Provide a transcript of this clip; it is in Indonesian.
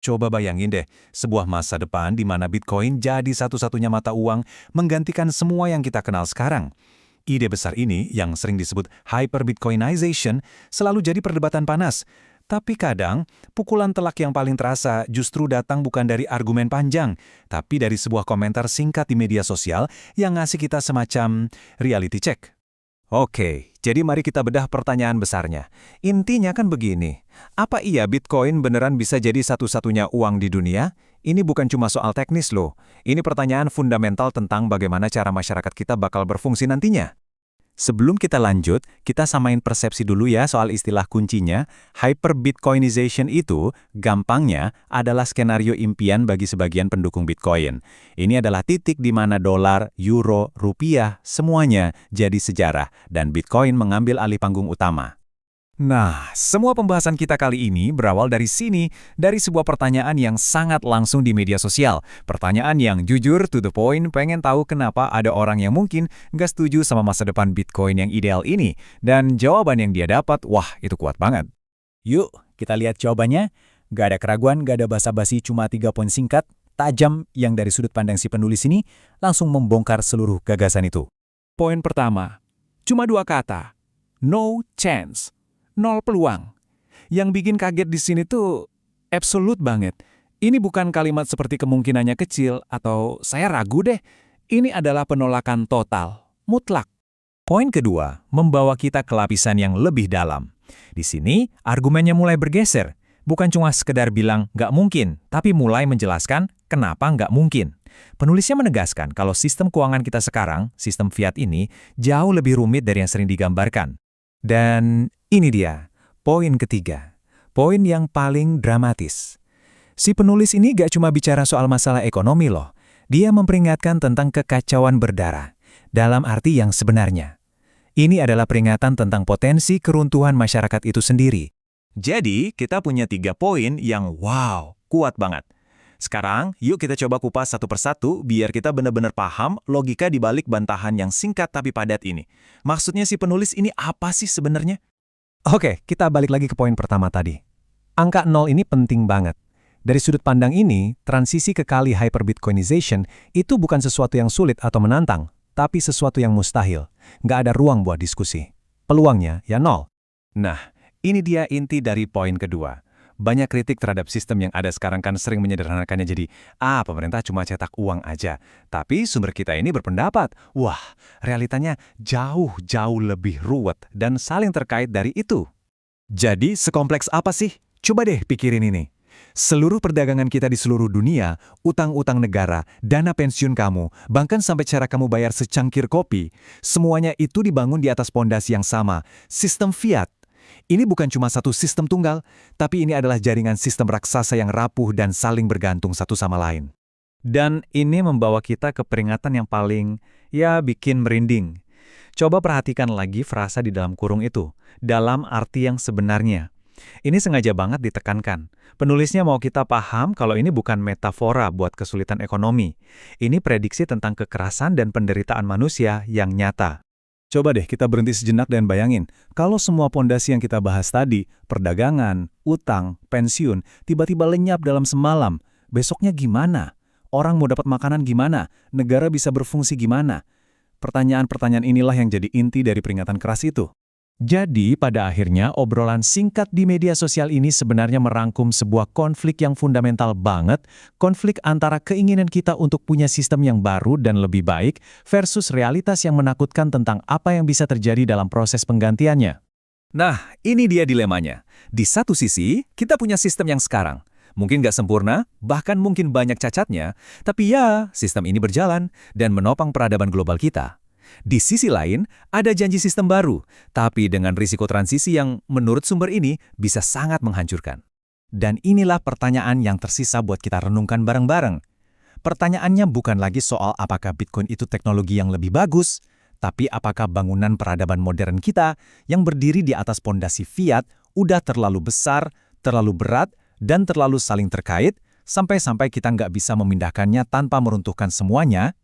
Coba bayangin deh, sebuah masa depan di mana Bitcoin jadi satu-satunya mata uang menggantikan semua yang kita kenal sekarang. Ide besar ini, yang sering disebut hyper-Bitcoinization, selalu jadi perdebatan panas. Tapi kadang, pukulan telak yang paling terasa justru datang bukan dari argumen panjang, tapi dari sebuah komentar singkat di media sosial yang ngasih kita semacam reality check. Oke, jadi mari kita bedah pertanyaan besarnya. Intinya kan begini, apa iya Bitcoin beneran bisa jadi satu-satunya uang di dunia? Ini bukan cuma soal teknis loh, ini pertanyaan fundamental tentang bagaimana cara masyarakat kita bakal berfungsi nantinya. Sebelum kita lanjut, kita samain persepsi dulu ya soal istilah kuncinya. Hyper-Bitcoinization itu, gampangnya, adalah skenario impian bagi sebagian pendukung Bitcoin. Ini adalah titik di mana dolar, euro, rupiah, semuanya jadi sejarah, dan Bitcoin mengambil alih panggung utama. Nah, semua pembahasan kita kali ini berawal dari sini, dari sebuah pertanyaan yang sangat langsung di media sosial. Pertanyaan yang jujur, to the point, pengen tahu kenapa ada orang yang mungkin nggak setuju sama masa depan Bitcoin yang ideal ini. Dan jawaban yang dia dapat, wah itu kuat banget. Yuk, kita lihat jawabannya. Nggak ada keraguan, nggak ada basa-basi, cuma 3 poin singkat, tajam yang dari sudut pandang si penulis ini langsung membongkar seluruh gagasan itu. Poin pertama, cuma 2 kata, no chance. 0 peluang. Yang bikin kaget di sini tuh absolute banget. Ini bukan kalimat seperti kemungkinannya kecil atau saya ragu deh. Ini adalah penolakan total, mutlak. Poin kedua, membawa kita ke lapisan yang lebih dalam. Di sini, argumennya mulai bergeser. Bukan cuma sekedar bilang nggak mungkin, tapi mulai menjelaskan kenapa nggak mungkin. Penulisnya menegaskan kalau sistem keuangan kita sekarang, sistem fiat ini, jauh lebih rumit dari yang sering digambarkan. Dan ini dia, poin ketiga. Poin yang paling dramatis. Si penulis ini gak cuma bicara soal masalah ekonomi loh. Dia memperingatkan tentang kekacauan berdarah. Dalam arti yang sebenarnya. Ini adalah peringatan tentang potensi keruntuhan masyarakat itu sendiri. Jadi, kita punya 3 poin yang wow, kuat banget. Sekarang, yuk kita coba kupas satu persatu biar kita benar-benar paham logika di balik bantahan yang singkat tapi padat ini. Maksudnya si penulis ini apa sih sebenarnya? Oke, kita balik lagi ke poin pertama tadi. Angka 0 ini penting banget. Dari sudut pandang ini, transisi ke kali hyper-Bitcoinization itu bukan sesuatu yang sulit atau menantang, tapi sesuatu yang mustahil. Nggak ada ruang buat diskusi. Peluangnya ya 0. Nah, ini dia inti dari poin kedua. Banyak kritik terhadap sistem yang ada sekarang kan sering menyederhanakannya jadi, pemerintah cuma cetak uang aja. Tapi sumber kita ini berpendapat, wah, realitanya jauh-jauh lebih ruwet dan saling terkait dari itu. Jadi, sekompleks apa sih? Coba deh pikirin ini. Seluruh perdagangan kita di seluruh dunia, utang-utang negara, dana pensiun kamu, bahkan sampai cara kamu bayar secangkir kopi, semuanya itu dibangun di atas pondasi yang sama, sistem fiat. Ini bukan cuma satu sistem tunggal, tapi ini adalah jaringan sistem raksasa yang rapuh dan saling bergantung satu sama lain. Dan ini membawa kita ke peringatan yang paling, bikin merinding. Coba perhatikan lagi frasa di dalam kurung itu, dalam arti yang sebenarnya. Ini sengaja banget ditekankan. Penulisnya mau kita paham kalau ini bukan metafora buat kesulitan ekonomi. Ini prediksi tentang kekerasan dan penderitaan manusia yang nyata. Coba deh kita berhenti sejenak dan bayangin, kalau semua pondasi yang kita bahas tadi, perdagangan, utang, pensiun, tiba-tiba lenyap dalam semalam, besoknya gimana? Orang mau dapat makanan gimana? Negara bisa berfungsi gimana? Pertanyaan-pertanyaan inilah yang jadi inti dari peringatan keras itu. Jadi, pada akhirnya, obrolan singkat di media sosial ini sebenarnya merangkum sebuah konflik yang fundamental banget, konflik antara keinginan kita untuk punya sistem yang baru dan lebih baik versus realitas yang menakutkan tentang apa yang bisa terjadi dalam proses penggantiannya. Nah, ini dia dilemanya. Di satu sisi, kita punya sistem yang sekarang. Mungkin nggak sempurna, bahkan mungkin banyak cacatnya, tapi sistem ini berjalan dan menopang peradaban global kita. Di sisi lain, ada janji sistem baru, tapi dengan risiko transisi yang menurut sumber ini bisa sangat menghancurkan. Dan inilah pertanyaan yang tersisa buat kita renungkan bareng-bareng. Pertanyaannya bukan lagi soal apakah Bitcoin itu teknologi yang lebih bagus, tapi apakah bangunan peradaban modern kita yang berdiri di atas pondasi fiat udah terlalu besar, terlalu berat, dan terlalu saling terkait, sampai-sampai kita nggak bisa memindahkannya tanpa meruntuhkan semuanya.